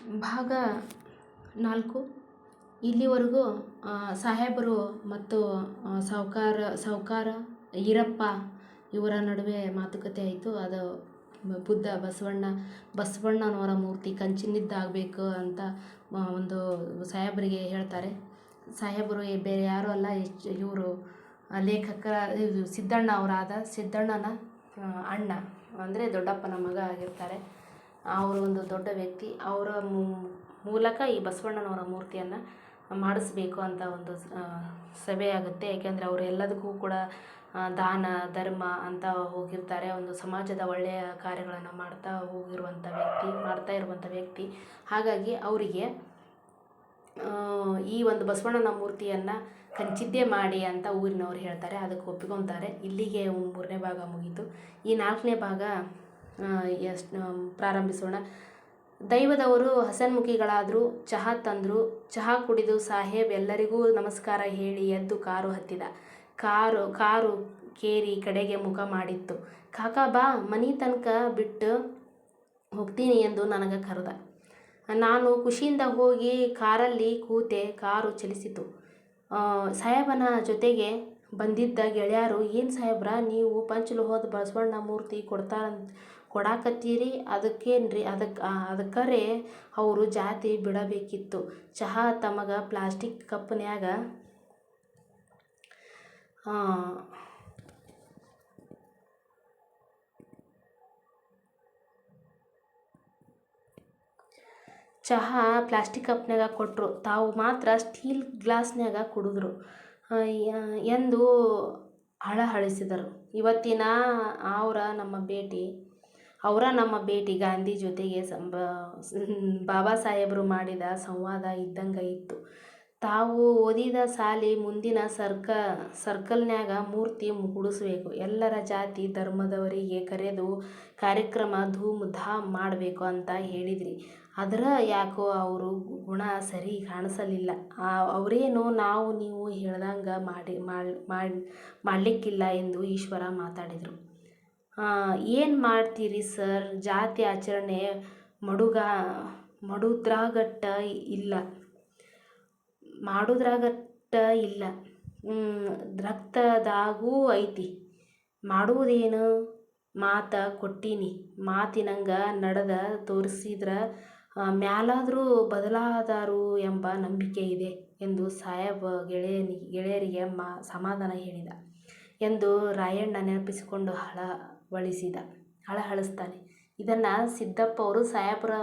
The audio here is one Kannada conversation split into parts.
ಭಾಗ 4. ಇಲ್ಲಿವರೆಗೂ ಸಾಹೇಬರು ಮತ್ತು ಸಾವ್ಕಾರ ಈರಪ್ಪ ಇವರ ನಡುವೆ ಮಾತುಕತೆ ಆಯಿತು. ಅದು ಬಸವಣ್ಣನವರ ಮೂರ್ತಿ ಕಂಚಿನದ್ದಾಗಬೇಕು ಅಂತ ಒಂದು ಸಾಹೇಬರಿಗೆ ಹೇಳ್ತಾರೆ. ಸಾಹೇಬರು ಬೇರೆ ಯಾರೂ ಅಲ್ಲ, ಇವರು ಸಿದ್ದಣ್ಣ ಅವರಾದ ಸಿದ್ದಣ್ಣನ ಅಣ್ಣ, ಅಂದರೆ ದೊಡ್ಡಪ್ಪನ ಮಗ ಆಗಿರ್ತಾರೆ. ಅವರು ಒಂದು ದೊಡ್ಡ ವ್ಯಕ್ತಿ. ಅವರ ಮೂಲಕ ಈ ಬಸವಣ್ಣನವರ ಮೂರ್ತಿಯನ್ನು ಮಾಡಿಸ್ಬೇಕು ಅಂತ ಒಂದು ಸಭೆ ಆಗುತ್ತೆ. ಏಕೆಂದರೆ ಅವರು ಎಲ್ಲದಕ್ಕೂ ಕೂಡ ದಾನ ಧರ್ಮ ಅಂತ ಹೋಗಿರ್ತಾರೆ. ಒಂದು ಸಮಾಜದ ಒಳ್ಳೆಯ ಕಾರ್ಯಗಳನ್ನು ಮಾಡ್ತಾ ಇರುವಂಥ ವ್ಯಕ್ತಿ. ಹಾಗಾಗಿ ಅವರಿಗೆ ಈ ಒಂದು ಬಸವಣ್ಣನ ಮೂರ್ತಿಯನ್ನು ಕಂಚಿದ್ದೇ ಮಾಡಿ ಅಂತ ಊರಿನವ್ರು ಹೇಳ್ತಾರೆ. ಅದಕ್ಕೆ ಒಪ್ಪಿಕೊತಾರೆ. ಇಲ್ಲಿಗೆ 3ನೇ ಭಾಗ ಮುಗೀತು. ಈ 4ನೇ ಭಾಗ ಪ್ರಾರಂಭಿಸೋಣ. ದೈವದವರು ಹಸನ್ಮುಖಿಗಳಾದರು. ಚಹಾ ತಂದರು. ಚಹಾ ಕುಡಿದು ಸಾಹೇಬ್ ಎಲ್ಲರಿಗೂ ನಮಸ್ಕಾರ ಹೇಳಿ ಎದ್ದು ಕಾರು ಹತ್ತಿದ. ಕಾರು ಕೇರಿ ಕಡೆಗೆ ಮುಖ ಮಾಡಿತ್ತು. ಕಾಕ ಬಾ, ಮನೆ ತನಕ ಬಿಟ್ಟು ಹೋಗ್ತೀನಿ ಎಂದು ನನಗೆ ಕರೆದ. ನಾನು ಖುಷಿಯಿಂದ ಹೋಗಿ ಕಾರಲ್ಲಿ ಕೂತೆ. ಕಾರು ಚಲಿಸಿತು. ಸಾಹೇಬನ ಜೊತೆಗೆ ಬಂದಿದ್ದ ಗೆಳೆಯರು, ಏನು ಸಾಹೇಬ್ರ, ನೀವು ಪಂಚಲೋಹದ ಬಸವಣ್ಣ ಮೂರ್ತಿ ಕೊಡಾಕತ್ತೀರಿ, ಅದಕ್ಕೇನ್ರಿ? ಅದಕ್ಕರೆ ಅವರು ಜಾತಿ ಬಿಡಬೇಕಿತ್ತು. ಚಹಾ ತಮಗ ಪ್ಲಾಸ್ಟಿಕ್ ಕಪ್ನ್ಯಾಗ ಕೊಟ್ಟರು. ತಾವು ಮಾತ್ರ ಸ್ಟೀಲ್ ಗ್ಲಾಸ್ನ್ಯಾಗ ಕುಡಿದ್ರು ಎಂದು ಹಳಹಳಿಸಿದರು. ಇವತ್ತಿನ ಅವರ ನಮ್ಮ ಭೇಟಿ ಗಾಂಧಿ ಜೊತೆಗೆ ಬಾಬಾ ಸಾಹೇಬರು ಮಾಡಿದ ಸಂವಾದ ಇದ್ದಂಗೆ ಇತ್ತು. ತಾವು ಓದಿದ ಸಾಲಿ ಮುಂದಿನ ಸರ್ಕಲ್ನ್ಯಾಗ ಮೂರ್ತಿ ಕೂಡಿಸ್ಬೇಕು. ಎಲ್ಲರ ಜಾತಿ ಧರ್ಮದವರಿಗೆ ಕರೆದು ಕಾರ್ಯಕ್ರಮ ಧೂಮ್ ಧಾಮ್ ಮಾಡಬೇಕು ಅಂತ ಹೇಳಿದ್ರಿ. ಆದ್ರ ಯಾಕೋ ಅವರು ಗುಣ ಸರಿ ಕಾಣಿಸಲಿಲ್ಲ. ಅವರೇನು ನಾವು ನೀವು ಹೇಳ್ದಂಗೆ ಮಾಡಲಿಕ್ಕಿಲ್ಲ ಎಂದು ಈಶ್ವರ ಮಾತಾಡಿದರು. ಏನು ಮಾಡ್ತೀರಿ ಸರ್, ಜಾತಿ ಆಚರಣೆ ಮಾಡುದ್ರಾಗಟ್ಟ ಇಲ್ಲ, ರಕ್ತದಾಗೂ ಐತಿ. ಮಾಡುವುದೇನು? ಮಾತ ಕೊಟ್ಟೀನಿ, ಮಾತಿನಂಗ ನಡೆದ ತೋರಿಸಿದ್ರ ಮ್ಯಾಲಾದರೂ ಬದಲಾದಾರು ಎಂಬ ನಂಬಿಕೆ ಇದೆ ಎಂದು ಸಾಹೇಬ ಗೆಳೆಯರಿಗೆ ಸಮಾಧಾನ ಹೇಳಿದ ಎಂದು ರಾಯಣ್ಣ ನೆನಪಿಸಿಕೊಂಡು ಹಳಹಳಿಸ್ತಾನೆ. ಇದನ್ನು ಸಿದ್ದಪ್ಪ ಅವರು ಸಾಹೇಬರ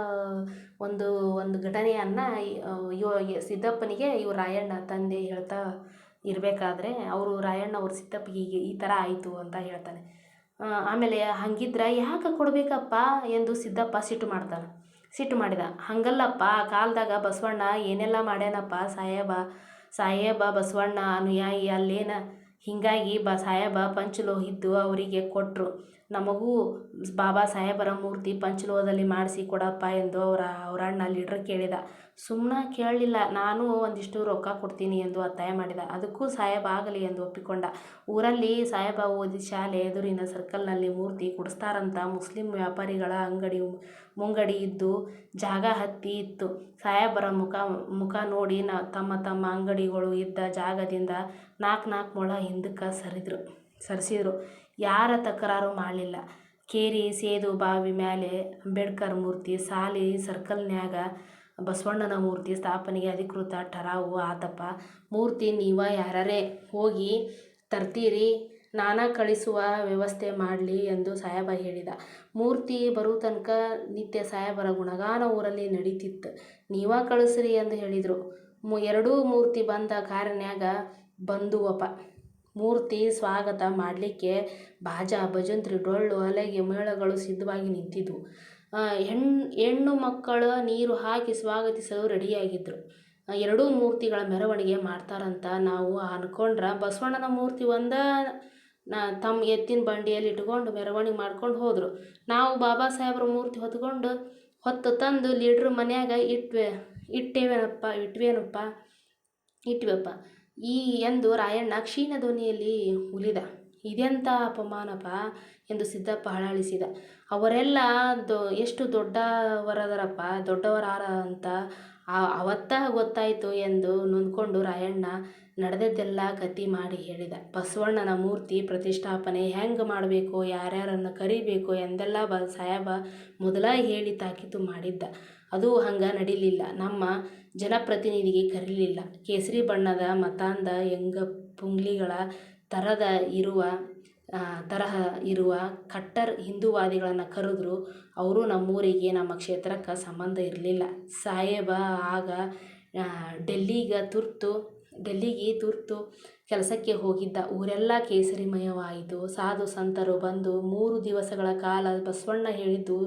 ಒಂದು ಘಟನೆಯನ್ನು ಸಿದ್ದಪ್ಪನಿಗೆ ಇವರು ರಾಯಣ್ಣ ತಂದೆ ಹೇಳ್ತಾ ಇರಬೇಕಾದ್ರೆ ರಾಯಣ್ಣ ಅವರು ಸಿದ್ದಪ್ಪಗೆ ಈ ಥರ ಆಯಿತು ಅಂತ ಹೇಳ್ತಾನೆ. ಆಮೇಲೆ ಹಂಗಿದ್ರೆ ಯಾಕೆ ಕೊಡಬೇಕಪ್ಪ ಎಂದು ಸಿದ್ದಪ್ಪ ಸಿಟ್ಟು ಮಾಡಿದ. ಹಂಗಲ್ಲಪ್ಪ, ಆ ಕಾಲದಾಗ ಬಸವಣ್ಣ ಏನೆಲ್ಲ ಮಾಡ್ಯಾನಪ್ಪ. ಸಾಹೇಬ ಬಸವಣ್ಣ ಅನುಯಾಯಿ ಅಲ್ಲೇನ, ಹೀಗಾಗಿ ಸಾಹೇಬ ಪಂಚಲೋಹಿದ್ದು ಅವರಿಗೆ ಕೊಟ್ಟರು. ನಮಗೂ ಬಾಬಾ ಸಾಹೇಬರ ಮೂರ್ತಿ ಪಂಚಲೋಹದಲ್ಲಿ ಮಾಡಿಸಿ ಕೊಡಪ್ಪ ಎಂದು ಅವರ ಅಣ್ಣ ಲೀಡ್ರ್ ಕೇಳಿದ. ಸುಮ್ಮನೆ ಕೇಳಲಿಲ್ಲ, ನಾನು ಒಂದಿಷ್ಟು ರೊಕ್ಕ ಕೊಡ್ತೀನಿ ಎಂದು ಒತ್ತಾಯ ಮಾಡಿದ. ಅದಕ್ಕೂ ಸಾಹೇಬ ಆಗಲಿ ಎಂದು ಒಪ್ಪಿಕೊಂಡ. ಊರಲ್ಲಿ ಸಾಹೇಬ ಓದಿದ ಶಾಲೆ ಎದುರಿನ ಸರ್ಕಲ್ನಲ್ಲಿ ಮೂರ್ತಿ ಕೊಡಿಸ್ತಾರಂತ ಮುಸ್ಲಿಂ ವ್ಯಾಪಾರಿಗಳ ಮುಂಗಡಿ ಇದ್ದು ಜಾಗ ಹತ್ತಿ ಇತ್ತು. ಸಾಹೇಬರ ಮುಖ ನೋಡಿ ತಮ್ಮ ಅಂಗಡಿಗಳು ಇದ್ದ ಜಾಗದಿಂದ 4 ಮೊಳ ಹಿಂದಕ್ಕೆ ಸರಿಸಿದ್ರು. ಯಾರ ತಕರಾರು ಮಾಡಲಿಲ್ಲ. ಕೇರಿ ಸೇದು ಬಾವಿ ಮ್ಯಾಲೆ ಅಂಬೇಡ್ಕರ್ ಮೂರ್ತಿ, ಸಾಲಿ ಸರ್ಕಲ್ನ್ಯಾಗ ಬಸವಣ್ಣನ ಮೂರ್ತಿ ಸ್ಥಾಪನೆಗೆ ಅಧಿಕೃತ ಠರಾವು ಆತಪ್ಪ. ಮೂರ್ತಿ ನೀವ ಯಾರರೇ ಹೋಗಿ ತರ್ತೀರಿ, ನಾನ ಕಳಿಸುವ ವ್ಯವಸ್ಥೆ ಮಾಡಲಿ ಎಂದು ಸಾಹೇಬ ಹೇಳಿದ. ಮೂರ್ತಿ ಬರುತನಕ ನಿತ್ಯ ಸಾಹೇಬರ ಗುಣಗಾನ ಊರಲ್ಲಿ ನಡೀತಿತ್ತು. ನೀವ ಕಳಿಸ್ರಿ ಎಂದು ಹೇಳಿದರು. 2 ಮೂರ್ತಿ ಬಂದ ಕಾರಿನ್ಯಾಗ ಬಂದುವಪ. ಮೂರ್ತಿ ಸ್ವಾಗತ ಮಾಡಲಿಕ್ಕೆ ಬಾಜಾ ಭಜಂತ್ರಿ ಡೊಳ್ಳು ಅಲಗೆ ಮೇಳಗಳು ಸಿದ್ಧವಾಗಿ ನಿಂತಿದ್ವು. ಹೆಣ್ಣು ಮಕ್ಕಳು ನೀರು ಹಾಕಿ ಸ್ವಾಗತಿಸಲು ರೆಡಿಯಾಗಿದ್ರು. 2 ಮೂರ್ತಿಗಳ ಮೆರವಣಿಗೆ ಮಾಡ್ತಾರಂತ ನಾವು ಅನ್ಕೊಂಡ್ರ ಬಸವಣ್ಣನ ಮೂರ್ತಿ ತಮ್ಮ ಎತ್ತಿನ ಬಂಡಿಯಲ್ಲಿ ಇಟ್ಕೊಂಡು ಮೆರವಣಿಗೆ ಮಾಡ್ಕೊಂಡು ಹೋದರು. ನಾವು ಬಾಬಾ ಸಾಹೇಬ್ರ ಮೂರ್ತಿ ಹೊತ್ತು ತಂದು ಲೀಡ್ರ್ ಮನ್ಯಾಗ ಇಟ್ವೇನಪ್ಪ ಎಂದು ರಾಯಣ್ಣ ಕ್ಷೀಣ ಧ್ವನಿಯಲ್ಲಿ ಉಲಿದ. ಇದೆಂಥ ಅಪಮಾನಪ ಎಂದು ಸಿದ್ದಪ್ಪ ಹಳಹಳಿಸಿದ. ಅವರೆಲ್ಲ ಎಷ್ಟು ದೊಡ್ಡವರಾರ ಅಂತ ಅವತ್ತ ಗೊತ್ತಾಯಿತು ಎಂದು ನೊಂದ್ಕೊಂಡು ರಾಯಣ್ಣ ನಡೆದದ್ದೆಲ್ಲ ಕತಿ ಮಾಡಿ ಹೇಳಿದ. ಬಸವಣ್ಣನ ಮೂರ್ತಿ ಪ್ರತಿಷ್ಠಾಪನೆ ಹೆಂಗೆ ಮಾಡಬೇಕು, ಯಾರ್ಯಾರನ್ನು ಕರಿಬೇಕು ಎಂದೆಲ್ಲ ಸಾಹೇಬ ಮೊದಲ ಹೇಳಿ ತಾಕೀತು ಮಾಡಿದ್ದ. ಅದು ಹಂಗೆ ನಡೀಲಿಲ್ಲ. ನಮ್ಮ ಜನಪ್ರತಿನಿಧಿಗೆ ಕರೀಲಿಲ್ಲ. ಕೇಸರಿ ಬಣ್ಣದ ಮತಾಂಧ ಪುಂಗ್ಲಿಗಳ ತರಹ ಇರುವ ಕಟ್ಟರ್ ಹಿಂದೂವಾದಿಗಳನ್ನು ಕರೆದ್ರು. ಅವರು ನಮ್ಮೂರಿಗೆ, ನಮ್ಮ ಕ್ಷೇತ್ರಕ್ಕೆ ಸಂಬಂಧ ಇರಲಿಲ್ಲ. ಸಾಹೇಬ ಆಗ ಡೆಲ್ಲಿಗೆ ತುರ್ತು ಕೆಲಸಕ್ಕೆ ಹೋಗಿದ್ದ. ಊರೆಲ್ಲ ಕೇಸರಿಮಯವಾಯಿತು. ಸಾಧು ಸಂತರು ಬಂದು 3 ದಿವಸಗಳ ಕಾಲ ಬಸವಣ್ಣ ಹೇಳಿದ್ದು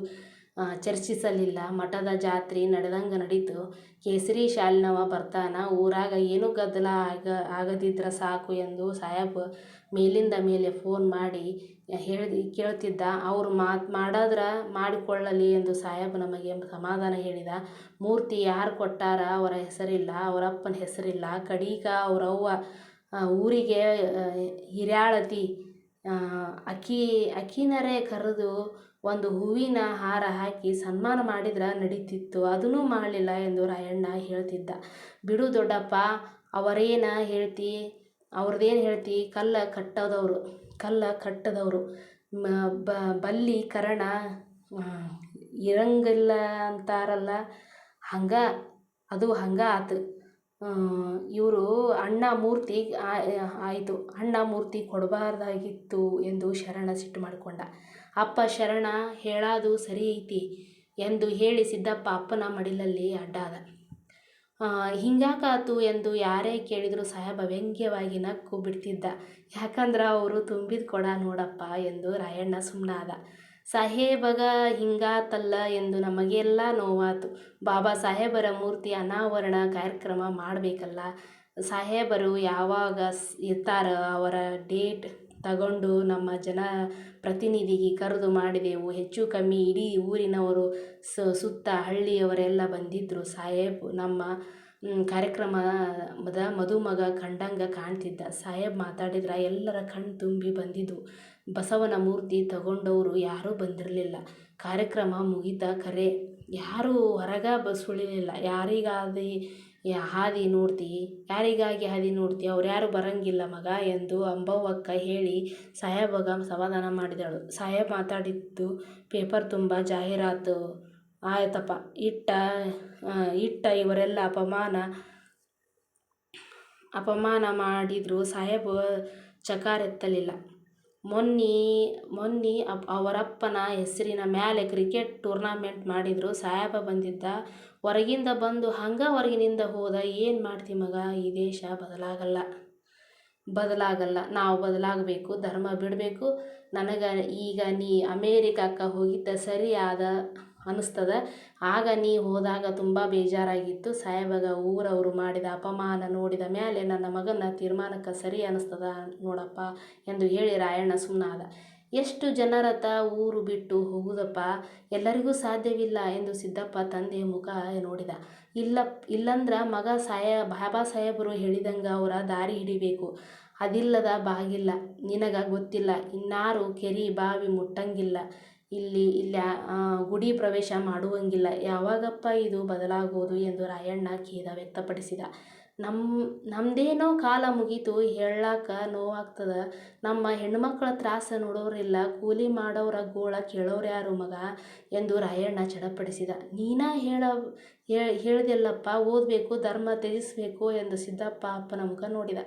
ಚರ್ಚಿಸಲಿಲ್ಲ. ಮಠದ ಜಾತ್ರೆ ನಡೆದಂಗೆ ನಡೀತು. ಕೇಸರಿ ಶಾಲಿನವ ಬರ್ತಾನ, ಊರಾಗ ಏನೂ ಗದ್ದಲ ಆಗದಿದ್ರೆ ಸಾಕು ಎಂದು ಸಾಹೇಬ ಮೇಲಿಂದ ಮೇಲೆ ಫೋನ್ ಮಾಡಿ ಕೇಳ್ತಿದ್ದ. ಅವರು ಮಾಡಿದ್ರೆ ಮಾಡಿಕೊಳ್ಳಲಿ ಎಂದು ಸಾಹೇಬ ನಮಗೆ ಸಮಾಧಾನ ಹೇಳಿದ. ಮೂರ್ತಿ ಯಾರು ಕೊಟ್ಟಾರ ಅವರ ಹೆಸರಿಲ್ಲ, ಅವರಪ್ಪನ ಹೆಸರಿಲ್ಲ. ಕಡೀಕ ಅವರವ್ವ ಊರಿಗೆ ಹಿರ್ಯಾಳತಿ ಅಕ್ಕಿನರೇ ಕರೆದು ಒಂದು ಹೂವಿನ ಹಾರ ಹಾಕಿ ಸನ್ಮಾನ ಮಾಡಿದ್ರೆ ನಡೀತಿತ್ತು. ಅದನ್ನೂ ಮಾಡಲಿಲ್ಲ ಎಂದು ರಾಯಣ್ಣ ಹೇಳ್ತಿದ್ದ. ಬಿಡು ದೊಡ್ಡಪ್ಪ, ಅವ್ರದ್ದೇನು ಹೇಳ್ತಿ, ಕಲ್ಲ ಕಟ್ಟದವರು ಬಲ್ಲಿ ಕರಣ ಇರಂಗಿಲ್ಲ ಅಂತಾರಲ್ಲ, ಅದು ಹಂಗೆ ಆತು. ಇವರು ಅಣ್ಣ ಮೂರ್ತಿ ಕೊಡಬಾರ್ದಾಗಿತ್ತು ಎಂದು ಶರಣ ಸಿಟ್ಟು ಮಾಡಿಕೊಂಡ. ಅಪ್ಪ ಶರಣ ಹೇಳಾದು ಸರಿ ಐತಿ ಎಂದು ಹೇಳಿ ಸಿದ್ದಪ್ಪ ಅಪ್ಪನ ಮಡಿಲಲ್ಲಿ ಅಡ್ಡಾದ. ಹಿಂಗಾಕಾತು ಎಂದು ಯಾರೇ ಕೇಳಿದರೂ ಸಾಹೇಬ ವ್ಯಂಗ್ಯವಾಗಿ ನಕ್ಕು ಬಿಡ್ತಿದ್ದ. ಯಾಕಂದ್ರೆ ಅವರು ತುಂಬಿದ ಕೊಡ ನೋಡಪ್ಪ ಎಂದು ರಾಯಣ್ಣ ಸುಮ್ಮನಾದ. ಸಾಹೇಬಗ ಹಿಂಗಾತಲ್ಲ ಎಂದು ನಮಗೆಲ್ಲ ನೋವಾತು. ಬಾಬಾ ಸಾಹೇಬರ ಮೂರ್ತಿ ಅನಾವರಣ ಕಾರ್ಯಕ್ರಮ ಮಾಡಬೇಕಲ್ಲ. ಸಾಹೇಬರು ಯಾವಾಗ ಇರ್ತಾರ ಅವರ ಡೇಟ್ ತಗೊಂಡು ನಮ್ಮ ಜನಪ್ರತಿನಿಧಿಗೆ ಕರೆದು ಮಾಡಿದೆವು. ಹೆಚ್ಚು ಕಮ್ಮಿ ಇಡೀ ಊರಿನವರು, ಸುತ್ತ ಹಳ್ಳಿಯವರೆಲ್ಲ ಬಂದಿದ್ದರು. ಸಾಹೇಬ್ ನಮ್ಮ ಕಾರ್ಯಕ್ರಮದ ಮದುಮಗ ಕಂಡಂಗೆ ಕಾಣ್ತಿದ್ದ. ಸಾಹೇಬ್ ಮಾತಾಡಿದ್ರೆ ಎಲ್ಲರ ಕಣ್ಣು ತುಂಬಿ ಬಂದಿದ್ವು. ಬಸವನ ಮೂರ್ತಿ ತಗೊಂಡವರು ಯಾರೂ ಬಂದಿರಲಿಲ್ಲ. ಕಾರ್ಯಕ್ರಮ ಮುಗಿತ ಖರೆ ಯಾರೂ ಹೊರಗ ಸುಳಿಲಿಲ್ಲ. ಯಾರಿಗಾಗಿ ಹಾದಿ ನೋಡ್ತಿ, ಅವ್ರ್ಯಾರು ಬರಂಗಿಲ್ಲ ಮಗ ಎಂದು ಅಂಬವ್ವಕ್ಕ ಹೇಳಿ ಸಾಹೇಬಗ ಸಮಾಧಾನ ಮಾಡಿದಳು. ಸಾಹೇಬ್ ಮಾತಾಡಿದ್ದು ಪೇಪರ್ ತುಂಬ ಜಾಹೀರಾತು ಆಯ್ತಪ್ಪ. ಇಟ್ಟ ಇವರೆಲ್ಲ ಅಪಮಾನ ಮಾಡಿದ್ರು. ಸಾಹೇಬ್ ಚಕಾರೆತ್ತಲಿಲ್ಲ. ಮೊನ್ನೆ ಅವರಪ್ಪನ ಹೆಸರಿನ ಮ್ಯಾಲೆ ಕ್ರಿಕೆಟ್ ಟೂರ್ನಮೆಂಟ್ ಮಾಡಿದ್ರು. ಸಾಹೇಬ ಬಂದಿದ್ದ. ಹೊರಗಿಂದ ಬಂದು ಹಂಗೆ ಹೊರಗಿನಿಂದ ಹೋದ. ಏನು ಮಾಡ್ತಿ ಮಗ, ಈ ದೇಶ ಬದಲಾಗಲ್ಲ. ನಾವು ಬದಲಾಗಬೇಕು, ಧರ್ಮ ಬಿಡಬೇಕು. ನನಗೆ ಈಗ ನೀ ಅಮೇರಿಕಕ್ಕೆ ಹೋಗಿದ್ದ ಸರಿ ಅನ್ನಿಸ್ತದ. ಆಗ ನೀ ಹೋದಾಗ ತುಂಬ ಬೇಜಾರಾಗಿತ್ತು. ಸಾಹೇಬಗ ಊರವರು ಮಾಡಿದ ಅಪಮಾನ ನೋಡಿದ ಮೇಲೆ ನನ್ನ ಮಗನ ತೀರ್ಮಾನಕ್ಕೆ ಸರಿ ಅನ್ನಿಸ್ತದ ನೋಡಪ್ಪ ಎಂದು ಹೇಳಿ ರಾಯಣ್ಣ ಸುಮ್ಮನಾದ. ಎಷ್ಟು ಜನರತ ಊರು ಬಿಟ್ಟು ಹೋಗುದಪ್ಪ, ಎಲ್ಲರಿಗೂ ಸಾಧ್ಯವಿಲ್ಲ ಎಂದು ಸಿದ್ದಪ್ಪ ತಂದೆಯ ಮುಖ ನೋಡಿದ. ಇಲ್ಲಂದ್ರ ಮಗ ಬಾಬಾ ಸಾಹೇಬರು ಹೇಳಿದಂಗೆ ಅವರ ದಾರಿ ಹಿಡಿಬೇಕು. ಅದಿಲ್ಲದ ಬಾಗಿಲ್ಲ. ನಿನಗೆ ಗೊತ್ತಿಲ್ಲ, ಇನ್ನಾರು ಕೆರಿ ಬಾವಿ ಮುಟ್ಟಂಗಿಲ್ಲ, ಇಲ್ಲಿ ಗುಡಿ ಪ್ರವೇಶ ಮಾಡುವಂಗಿಲ್ಲ. ಯಾವಾಗಪ್ಪ ಇದು ಬದಲಾಗೋದು ಎಂದು ರಾಯಣ್ಣ ಖೇದ ವ್ಯಕ್ತಪಡಿಸಿದ. ನಮ್ದೇನೋ ಕಾಲ ಮುಗೀತು, ಹೇಳಾಕ ನೋವಾಗ್ತದ. ನಮ್ಮ ಹೆಣ್ಮಕ್ಳ ತ್ರಾಸ ನೋಡೋರಿಲ್ಲ, ಕೂಲಿ ಮಾಡೋರ ಗೋಳ ಕೇಳೋರ್ಯಾರು ಮಗ ಎಂದು ರಾಯಣ್ಣ ಚಡಪಡಿಸಿದ. ನೀನ ಹೇಳ್ದೆಲ್ಲಪ್ಪ, ಓದಬೇಕು, ಧರ್ಮ ತ್ಯಜಿಸಬೇಕು ಎಂದು ಸಿದ್ದಪ್ಪ ಅಪ್ಪನ ಮುಖ ನೋಡಿದ.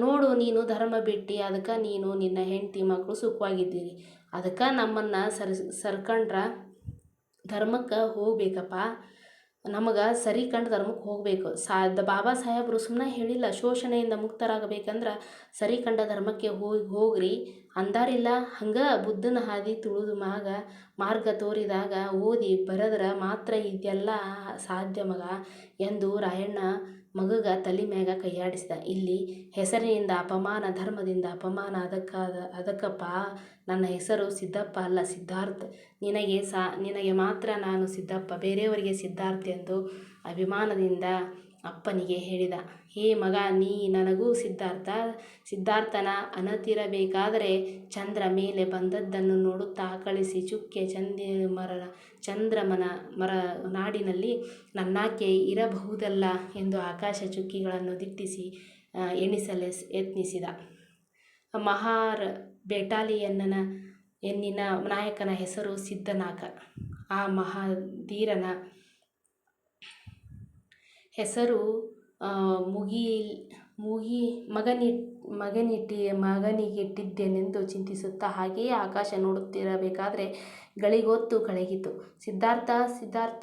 ನೋಡು, ನೀನು ಧರ್ಮ ಬಿಟ್ಟು, ಅದಕ್ಕೆ ನೀನು ನಿನ್ನ ಹೆಂಡತಿ ಮಕ್ಕಳು ಸುಖವಾಗಿದ್ದೀರಿ. ಅದಕ್ಕೆ ನಮ್ಮನ್ನು ಸರ್ಕಂಡ್ರ ಧರ್ಮಕ್ಕೆ ಹೋಗ್ಬೇಕಪ್ಪ. ನಮಗೆ ಸರಿ ಕಂಡು ಧರ್ಮಕ್ಕೆ ಹೋಗಬೇಕು. ಬಾಬಾ ಸಾಹೇಬರು ಸುಮ್ಮನೆ ಹೇಳಿಲ್ಲ. ಶೋಷಣೆಯಿಂದ ಮುಕ್ತರಾಗಬೇಕಂದ್ರೆ ಸರಿ ಕಂಡ ಧರ್ಮಕ್ಕೆ ಹೋಗ್ರಿ ಅಂದಾರಿಲ್ಲ. ಹಂಗೆ ಬುದ್ಧನ ಹಾದಿ ತುಳಿದು ಮಾರ್ಗ ತೋರಿದಾಗ ಓದಿ ಬರೆದ್ರೆ ಮಾತ್ರ ಇದೆಲ್ಲ ಸಾಧ್ಯ ಮಗ ಎಂದು ರಾಯಣ್ಣ ಮಗಗ ತಲೆ ಮ್ಯಾಗ ಕೈಯಾಡಿಸಿದ. ಇಲ್ಲಿ ಹೆಸರಿನಿಂದ ಅಪಮಾನ, ಧರ್ಮದಿಂದ ಅಪಮಾನ. ಅದಕ್ಕಪ್ಪ ನನ್ನ ಹೆಸರು ಸಿದ್ದಪ್ಪ ಅಲ್ಲ, ಸಿದ್ಧಾರ್ಥ. ನಿನಗೆ ಮಾತ್ರ ನಾನು ಸಿದ್ದಪ್ಪ, ಬೇರೆಯವರಿಗೆ ಸಿದ್ಧಾರ್ಥ ಎಂದು ಅಭಿಮಾನದಿಂದ ಅಪ್ಪನಿಗೆ ಹೇಳಿದ, ಹೇ ಮಗ, ನೀ ನನಗೂ ಸಿದ್ಧಾರ್ಥನ ಅನತಿರಬೇಕಾದರೆ ಚಂದ್ರ ಮೇಲೆ ಬಂದದ್ದನ್ನು ನೋಡುತ್ತಾ ಕಳಿಸಿ ಚುಕ್ಕೆ ಚಂದ್ರಮನ ನಾಡಿನಲ್ಲಿ ನನ್ನಾಕೆ ಇರಬಹುದಲ್ಲ ಎಂದು ಆಕಾಶ ಚುಕ್ಕಿಗಳನ್ನು ದಿಟ್ಟಿಸಿ ಎಣಿಸಲು ಯತ್ನಿಸಿದ. ಮಹಾರ್ ಎನ್ನಿನ ನಾಯಕನ ಹೆಸರು ಸಿದ್ಧನಾಕ. ಆ ಮಹಾಧೀರನ ಹೆಸರು ಮಗನಿಗಿಟ್ಟಿದ್ದೇನೆಂದು ಚಿಂತಿಸುತ್ತಾ ಹಾಗೆಯೇ ಆಕಾಶ ನೋಡುತ್ತಿರಬೇಕಾದರೆ ಗಳಿಗೊತ್ತು ಕಳೆಗಿತು. ಸಿದ್ಧಾರ್ಥ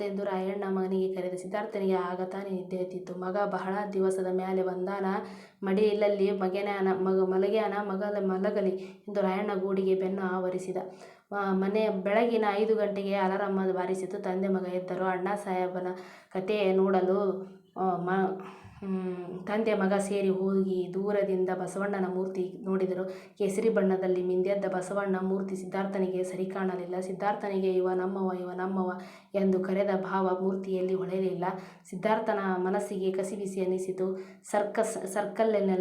ಎಂದು ರಾಯಣ್ಣ ಮಗನಿಗೆ ಕರೆದ. ಸಿದ್ಧಾರ್ಥನಿಗೆ ಆಗ ತಾನೇ ನಿದ್ದೆ ಹತ್ತಿತ್ತು. ಮಗ ಬಹಳ ದಿವಸದ ಮ್ಯಾಲೆ ಬಂದಾನ, ಮಡಿಲಲ್ಲಿ ಮಲಗ್ಯಾನ, ಮಲಗಲಿ ಎಂದು ರಾಯಣ್ಣ ಗೂಡಿಗೆ ಬೆನ್ನು ಆವರಿಸಿದ. ಬೆಳಗಿನ 5 ಗಂಟೆಗೆ ಅಲಾರಾಮ ಬಾರಿಸಿತು. ತಂದೆ ಮಗ ಎದ್ದರು. ಅಣ್ಣ ಸಾಹೇಬನ ಕತೆ ನೋಡಲು ತಂದೆ ಮಗ ಸೇರಿ ಹೋಗಿ ದೂರದಿಂದ ಬಸವಣ್ಣನ ಮೂರ್ತಿ ನೋಡಿದರು. ಕೇಸರಿ ಬಣ್ಣದಲ್ಲಿ ಮಿಂದೆದ್ದ ಬಸವಣ್ಣ ಮೂರ್ತಿ ಸಿದ್ಧಾರ್ಥನಿಗೆ ಸರಿ ಕಾಣಲಿಲ್ಲ. ಸಿದ್ಧಾರ್ಥನಿಗೆ ಇವ ನಮ್ಮವ ಎಂದು ಕರೆದ ಭಾವ ಮೂರ್ತಿಯಲ್ಲಿ ಹೊಳೆಯಲಿಲ್ಲ. ಸಿದ್ಧಾರ್ಥನ ಮನಸ್ಸಿಗೆ ಕಸಿವಿಸಿ ಅನ್ನಿಸಿತು. ಸರ್ಕಲ್ಲಿನ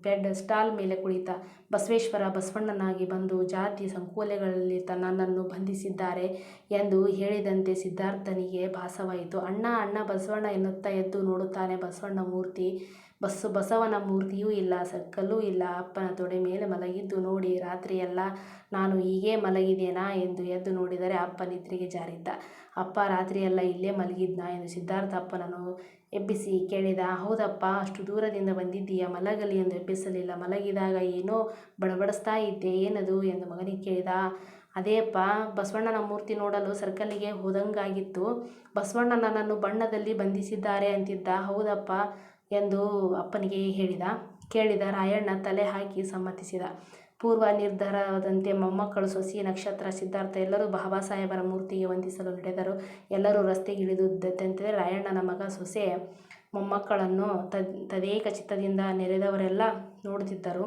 ಪೆಡ್ಸ್ಟಾಲ್ ಮೇಲೆ ಕುಳಿತ ಬಸವೇಶ್ವರ ಬಸವಣ್ಣನಾಗಿ ಬಂದು ಜಾತಿ ಸಂಕೋಲೆಗಳಲ್ಲಿ ನನ್ನನ್ನು ಬಂಧಿಸಿದ್ದಾರೆ ಎಂದು ಹೇಳಿದಂತೆ ಸಿದ್ಧಾರ್ಥನಿಗೆ ಭಾಸವಾಯಿತು. ಅಣ್ಣ ಬಸವಣ್ಣ ಎನ್ನುತ್ತಾ ಎದ್ದು ನೋಡುತ್ತಾನೆ. ಬಸವನ ಮೂರ್ತಿಯೂ ಇಲ್ಲ, ಸರ್ಕಲ್ಲೂ ಇಲ್ಲ. ಅಪ್ಪನ ತೊಡೆ ಮೇಲೆ ಮಲಗಿದ್ದು ನೋಡಿ ರಾತ್ರಿಯೆಲ್ಲ ನಾನು ಹೀಗೇ ಮಲಗಿದ್ದೇನಾ ಎಂದು ಎದ್ದು ನೋಡಿದರೆ ಅಪ್ಪ ನಿದ್ರೆಗೆ ಜಾರಿದ್ದ. ಅಪ್ಪ ರಾತ್ರಿಯೆಲ್ಲ ಇಲ್ಲೇ ಮಲಗಿದ್ನಾ ಎಂದು ಸಿದ್ಧಾರ್ಥ ಅಪ್ಪನನ್ನು ಎಬ್ಬಿಸಿ ಕೇಳಿದ. ಹೌದಪ್ಪ, ಅಷ್ಟು ದೂರದಿಂದ ಬಂದಿದ್ದೀಯ, ಮಲಗಲಿ ಎಂದು ಎಬ್ಬಿಸಲಿಲ್ಲ. ಮಲಗಿದಾಗ ಏನೋ ಬಡಬಡಿಸ್ತಾ ಇದ್ದೆ, ಏನದು ಎಂದು ಮಗನಿಗೆ ಕೇಳಿದ. ಅದೇಪ್ಪ, ಬಸವಣ್ಣನ ಮೂರ್ತಿ ನೋಡಲು ಸರ್ಕಲ್ಲಿಗೆ ಹೋದಂಗಾಗಿತ್ತು. ಬಸವಣ್ಣ ನನ್ನನ್ನು ಬಣ್ಣದಲ್ಲಿ ಬಂಧಿಸಿದ್ದಾರೆ ಅಂತಿದ್ದ. ಹೌದಪ್ಪ ಎಂದು ಅಪ್ಪನಿಗೆ ಕೇಳಿದ. ರಾಯಣ್ಣ ತಲೆ ಹಾಕಿ ಸಮ್ಮತಿಸಿದ. ಪೂರ್ವ ನಿರ್ಧಾರದಂತೆ ಮೊಮ್ಮಕ್ಕಳು, ಸೊಸಿ, ನಕ್ಷತ್ರ, ಸಿದ್ಧಾರ್ಥ ಎಲ್ಲರೂ ಬಾಬಾ ಸಾಹೇಬರ ಮೂರ್ತಿಗೆ ವಂದಿಸಲು ನಡೆದರು. ಎಲ್ಲರೂ ರಸ್ತೆಗೆ ಇಳಿದುದೆಂತೆ ರಾಯಣ್ಣನ ಮಗ, ಸೊಸೆ, ಮೊಮ್ಮಕ್ಕಳನ್ನು ತದೇಕ ಚಿತ್ತದಿಂದ ನೆರೆದವರೆಲ್ಲ ನೋಡುತ್ತಿದ್ದರು.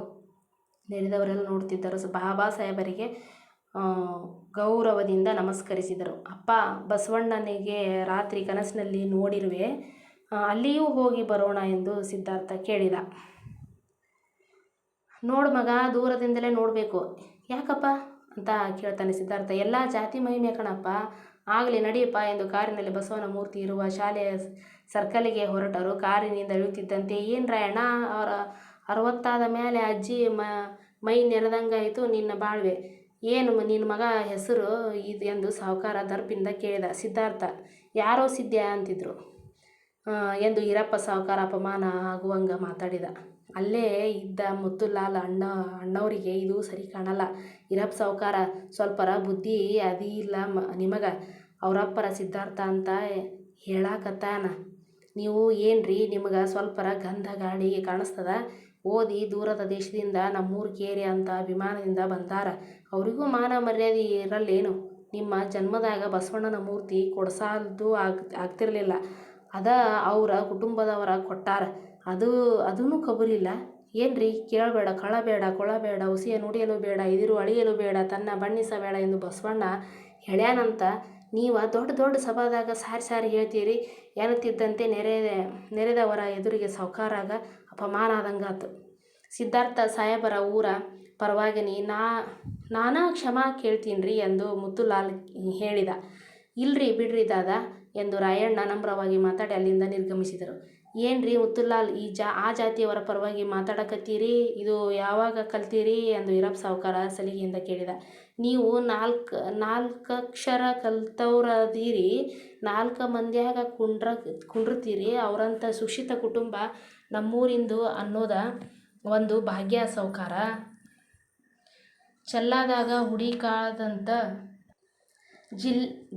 ಬಾಬಾ ಸಾಹೇಬರಿಗೆ ಗೌರವದಿಂದ ನಮಸ್ಕರಿಸಿದರು. ಅಪ್ಪ, ಬಸವಣ್ಣನಿಗೆ ರಾತ್ರಿ ಕನಸಿನಲ್ಲಿ ನೋಡಿರುವೆ, ಅಲ್ಲಿಯೂ ಹೋಗಿ ಬರೋಣ ಎಂದು ಸಿದ್ಧಾರ್ಥ ಕೇಳಿದ. ನೋಡು ಮಗ, ದೂರದಿಂದಲೇ ನೋಡಬೇಕು. ಯಾಕಪ್ಪ ಅಂತ ಕೇಳ್ತಾನೆ ಸಿದ್ಧಾರ್ಥ. ಎಲ್ಲ ಜಾತಿ ಮಹಿಮೆ ಕಣಪ್ಪ. ಆಗಲಿ ನಡಿಯಪ್ಪ ಎಂದು ಕಾರಿನಲ್ಲಿ ಬಸವನ ಮೂರ್ತಿ ಇರುವ ಶಾಲೆಯ ಸರ್ಕಲ್ಲಿಗೆ ಹೊರಟರು. ಕಾರಿನಿಂದ ಇಳಿಯುತ್ತಿದ್ದಂತೆ, ಏನು ರಾಯಣ್ಣ, 60 ಮೇಲೆ ಅಜ್ಜಿ ಮೈ ನೆರೆದಂಗಾಯಿತು ನಿನ್ನ ಬಾಳ್ವೆ. ಏನು ನಿನ್ನ ಮಗ ಹೆಸರು ಎಂದು ಸಾಹುಕಾರ ದರ್ಪಿನಿಂದ ಕೇಳಿದ. ಸಿದ್ಧಾರ್ಥ. ಯಾರೋ ಸಿದ್ಯ ಅಂತಿದ್ರು ಎಂದು ಈರಪ್ಪ ಸಾಹುಕಾರ ಅಪಮಾನ ಆಗುವಂಗ ಮಾತಾಡಿದ. ಅಲ್ಲೇ ಇದ್ದ ಮುತ್ತುಲಾಲ್ ಅಣ್ಣವ್ರಿಗೆ ಇದು ಸರಿ ಕಾಣಲ್ಲ. ಈರಪ್ಪ ಸಾಹುಕಾರ, ಸ್ವಲ್ಪರ ಬುದ್ಧಿ ಅದಿಲ್ಲ ನಿಮಗ? ಅವರಪ್ಪರ ಸಿದ್ಧಾರ್ಥ ಅಂತ ಹೇಳಾಕತ್ತಾನ. ನೀವು ಏನ್ರಿ, ನಿಮಗೆ ಸ್ವಲ್ಪರ ಗಂಧ ಗಾಳಿ ಕಾಣಿಸ್ತದ? ಓದಿ ದೂರದ ದೇಶದಿಂದ ನಮ್ಮೂರು ಕೇರಿ ಅಂತ ಅಭಿಮಾನದಿಂದ ಬಂದಾರ. ಅವರಿಗೂ ಮಾನ ಮರ್ಯಾದೆ ಇರಲ್ಲೇನು? ನಿಮ್ಮ ಜನ್ಮದಾಗ ಬಸವಣ್ಣನ ಮೂರ್ತಿ ಕೊಡ್ಸಾಲ್ದು ಆಗ್ತಿರ್ಲಿಲ್ಲ. ಅದ ಅವ್ರ ಕುಟುಂಬದವರ ಕೊಟ್ಟಾರ. ಅದೂ ಕಬೂರಿಲ್ಲ. ಏನ್ರಿ, ಕೇಳಬೇಡ, ಕಳಬೇಡ, ಕೊಳಬೇಡ, ಉಸಿಯ ನುಡಿಯಲು ಬೇಡ, ಇದಿರು ಅಳಿಯಲು ಬೇಡ, ತನ್ನ ಬಣ್ಣಿಸಬೇಡ ಎಂದು ಬಸವಣ್ಣ ಹೇಳ್ಯಾನಂತ ನೀವು ದೊಡ್ಡ ಸಭಾದಾಗ ಸಾರಿ ಹೇಳ್ತೀರಿ ಎನ್ನುತ್ತಿದ್ದಂತೆ ನೆರೆದವರ ಎದುರಿಗೆ ಸಾಹುಕಾರಾಗ ಅಪಮಾನ ಆದಂಗಾತು. ಸಿದ್ಧಾರ್ಥ ಸಾಹೇಬರ ಊರ ಪರವಾಗಿ ನಾನಾ ಕ್ಷಮಾ ಕೇಳ್ತೀನ್ರಿ ಎಂದು ಮುತ್ತುಲಾಲ್ ಹೇಳಿದ. ಇಲ್ರಿ ಬಿಡ್ರಿ ದಾದಾ ಎಂದು ರಾಯಣ್ಣ ನಮ್ರವಾಗಿ ಮಾತಾಡಿ ಅಲ್ಲಿಂದ ನಿರ್ಗಮಿಸಿದರು. ಏನ್ರಿ ಮುತ್ತುಲಾಲ್, ಆ ಜಾತಿಯವರ ಪರವಾಗಿ ಮಾತಾಡಕತ್ತೀರಿ? ಇದು ಯಾವಾಗ ಕಲ್ತೀರಿ ಎಂದು ಈರಪ್ಪ ಸಾಹುಕಾರ ಸಲಿಗೆಯಿಂದ ಕೇಳಿದ. ನೀವು 4 ಕಲ್ತವ್ರದೀರಿ, 4 ಮಂದ್ಯಾಗ ಕುಂಡ್ರತೀರಿ. ಅವರಂಥ ಸುಶಿಕ್ಷಿತ ಕುಟುಂಬ ನಮ್ಮೂರಿಂದು ಅನ್ನೋದ ಒಂದು ಭಾಗ್ಯ ಸಾಹುಕಾರ. ಚಲ್ಲಾದಾಗ ಹುಡುಕಾಡದಂತ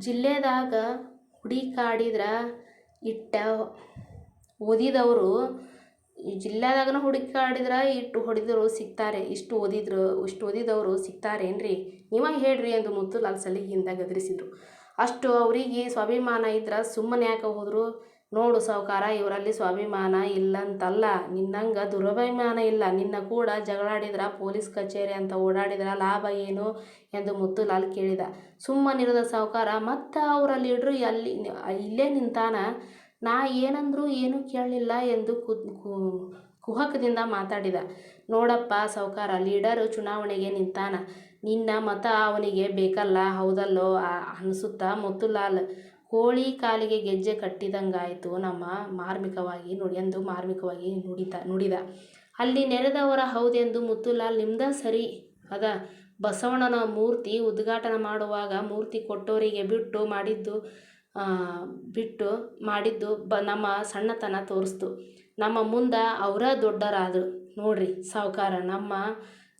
ಜಿಲ್ಲೆದಾಗ ಹುಡುಕಾಡಿದ್ರ ಇಟ್ಟ ಓದಿದವರು ಜಿಲ್ಲೆದಾಗನ ಹುಡುಕಾಡಿದ್ರ ಇಷ್ಟು ಹೊಡೆದರು ಸಿಗ್ತಾರೆ. ಇಷ್ಟು ಓದಿದವರು ಸಿಗ್ತಾರೇನ್ರಿ? ನೀವ ಹೇಳ್ರಿ ಎಂದು ಮುತ್ತುಲಾಲ್ ಸಲಿಗೆಯಿಂದ ಗದರಿಸಿದ್ರು. ಅಷ್ಟು ಅವರಿಗೆ ಸ್ವಾಭಿಮಾನ ಇದ್ರ ಸುಮ್ಮನೆ ಯಾಕೆ ಹೋದ್ರು? ನೋಡು ಸಾವುಕಾರ, ಇವರಲ್ಲಿ ಸ್ವಾಭಿಮಾನ ಇಲ್ಲಂತಲ್ಲ, ನಿನ್ನಂಗೆ ದುರಭಿಮಾನ ಇಲ್ಲ. ನಿನ್ನ ಕೂಡ ಜಗಳಾಡಿದ್ರ, ಪೊಲೀಸ್ ಕಚೇರಿ ಅಂತ ಓಡಾಡಿದ್ರ ಲಾಭ ಏನು ಎಂದು ಮುತ್ತುಲಾಲ್ ಕೇಳಿದ. ಸುಮ್ಮನಿರದ ಸಾವುಕಾರ ಮತ್ತು ಅವರ ಲೀಡ್ರು ಇಲ್ಲೇ ನಿಂತಾನ. ನಾ ಏನಂದ್ರೂ ಏನೂ ಕೇಳಲಿಲ್ಲ ಎಂದು ಕುಹಕದಿಂದ ಮಾತಾಡಿದ. ನೋಡಪ್ಪ ಸಾವುಕಾರ, ಲೀಡರು ಚುನಾವಣೆಗೆ ನಿಂತಾನ. ನಿನ್ನ ಮತ ಅವನಿಗೆ ಬೇಕಲ್ಲ, ಹೌದಲ್ಲೋ ಅನಿಸುತ್ತಾ ಮುತ್ತುಲಾಲ್? ಕೋಳಿ ಕಾಲಿಗೆ ಗೆಜ್ಜೆ ಕಟ್ಟಿದಂಗಾಯಿತು ಎಂದು ಮಾರ್ಮಿಕವಾಗಿ ನುಡಿದ. ಅಲ್ಲಿ ನೆರೆದವರ ಹೌದೆಂದು ಮುತ್ತುಲಾಲ್, ನಿಮ್ದ ಸರಿ ಅದ. ಬಸವಣ್ಣನ ಮೂರ್ತಿ ಉದ್ಘಾಟನೆ ಮಾಡುವಾಗ ಮೂರ್ತಿ ಕೊಟ್ಟೋರಿಗೆ ಬಿಟ್ಟು ಮಾಡಿದ್ದು ನಮ್ಮ ಸಣ್ಣತನ ತೋರಿಸ್ತು. ನಮ್ಮ ಮುಂದೆ ಅವರ ದೊಡ್ಡರಾದ್ರು. ನೋಡ್ರಿ ಸಾವುಕಾರ, ನಮ್ಮ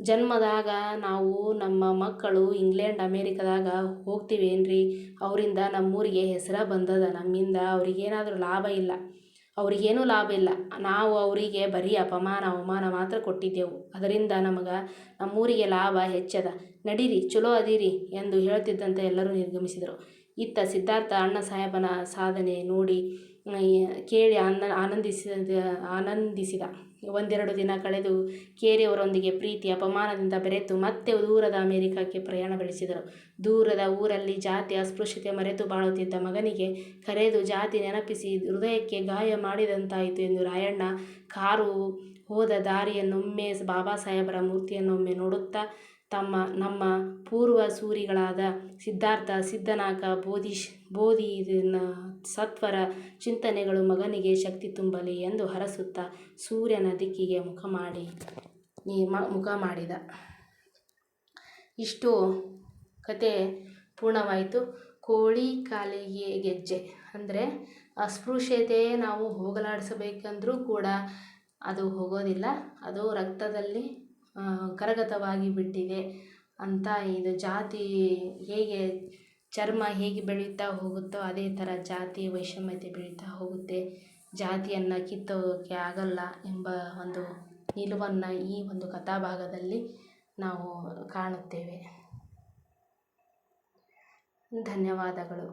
ಜನ್ಮದಾಗ ನಾವು ನಮ್ಮ ಮಕ್ಕಳು ಇಂಗ್ಲೆಂಡ್ ಅಮೇರಿಕಾದಾಗ ಹೋಗ್ತೀವೇನ್ರಿ? ಅವರಿಂದ ನಮ್ಮೂರಿಗೆ ಹೆಸರ ಬಂದದ. ನಮ್ಮಿಂದ ಅವ್ರಿಗೇನಾದರೂ ಲಾಭ ಇಲ್ಲ. ಅವ್ರಿಗೇನೂ ಲಾಭ ಇಲ್ಲ. ನಾವು ಅವರಿಗೆ ಬರೀ ಅವಮಾನ ಮಾತ್ರ ಕೊಟ್ಟಿದ್ದೆವು. ಅದರಿಂದ ನಮ್ಮೂರಿಗೆ ಲಾಭ ಹೆಚ್ಚದ. ನಡೀರಿ, ಚಲೋ ಅದೀರಿ ಎಂದು ಹೇಳ್ತಿದ್ದಂತೆ ಎಲ್ಲರೂ ನಿರ್ಗಮಿಸಿದರು. ಇತ್ತ ಸಿದ್ಧಾರ್ಥ ಅಣ್ಣ ಸಾಹೇಬನ ಸಾಧನೆ ಕೇಳಿ ಆನಂದಿಸಿದ. ಒಂದೆರಡು ದಿನ ಕಳೆದು ಕೇರಿಯವರೊಂದಿಗೆ ಪ್ರೀತಿ ಅಪಮಾನದಿಂದ ಬೆರೆತು ಮತ್ತೆ ದೂರದ ಅಮೆರಿಕಕ್ಕೆ ಪ್ರಯಾಣ ಬೆಳೆಸಿದರು. ದೂರದ ಊರಲ್ಲಿ ಜಾತಿ ಅಸ್ಪೃಶ್ಯತೆ ಮರೆತು ಬಾಳುತ್ತಿದ್ದ ಮಗನಿಗೆ ಕರೆದು ಜಾತಿ ನೆನಪಿಸಿ ಹೃದಯಕ್ಕೆ ಗಾಯ ಮಾಡಿದಂತಾಯಿತು ಎಂದು ರಾಯಣ್ಣ ಕಾರು ಹೋದ ದಾರಿಯನ್ನೊಮ್ಮೆ, ಬಾಬಾ ಸಾಹೇಬರ ಮೂರ್ತಿಯನ್ನೊಮ್ಮೆ ನೋಡುತ್ತಾ ನಮ್ಮ ಪೂರ್ವಸೂರಿಗಳಾದ ಸಿದ್ಧಾರ್ಥ, ಸಿದ್ಧನಾಕ, ಬೋಧಿ ಸತ್ವರ ಚಿಂತನೆಗಳು ಮಗನಿಗೆ ಶಕ್ತಿ ತುಂಬಲಿ ಎಂದು ಹರಸುತ್ತಾ ಸೂರ್ಯನ ದಿಕ್ಕಿಗೆ ಮುಖ ಮಾಡಿದ. ಇಷ್ಟು ಕತೆ ಪೂರ್ಣವಾಯಿತು. ಕೋಳಿ ಕಾಲಿಗೆ ಗೆಜ್ಜೆ ಅಂದರೆ ಅಸ್ಪೃಶ್ಯತೆ ನಾವು ಹೋಗಲಾಡಿಸಬೇಕೆಂದರೂ ಕೂಡ ಅದು ಹೋಗೋದಿಲ್ಲ. ಅದು ರಕ್ತದಲ್ಲಿ ಕರಗತವಾಗಿ ಬಿಟ್ಟಿದೆ ಅಂತ. ಇದು ಜಾತಿ ಹೇಗೆ ಚರ್ಮ ಹೇಗೆ ಬೆಳೀತಾ ಹೋಗುತ್ತೋ ಅದೇ ಥರ ಜಾತಿ ವೈಷಮ್ಯತೆ ಬೆಳೀತಾ ಹೋಗುತ್ತೆ. ಜಾತಿಯನ್ನು ಕಿತ್ತೋಗೋಕ್ಕೆ ಆಗಲ್ಲ ಎಂಬ ಒಂದು ನಿಲುವನ್ನು ಈ ಒಂದು ಕಥಾಭಾಗದಲ್ಲಿ ನಾವು ಕಾಣುತ್ತೇವೆ. ಧನ್ಯವಾದಗಳು.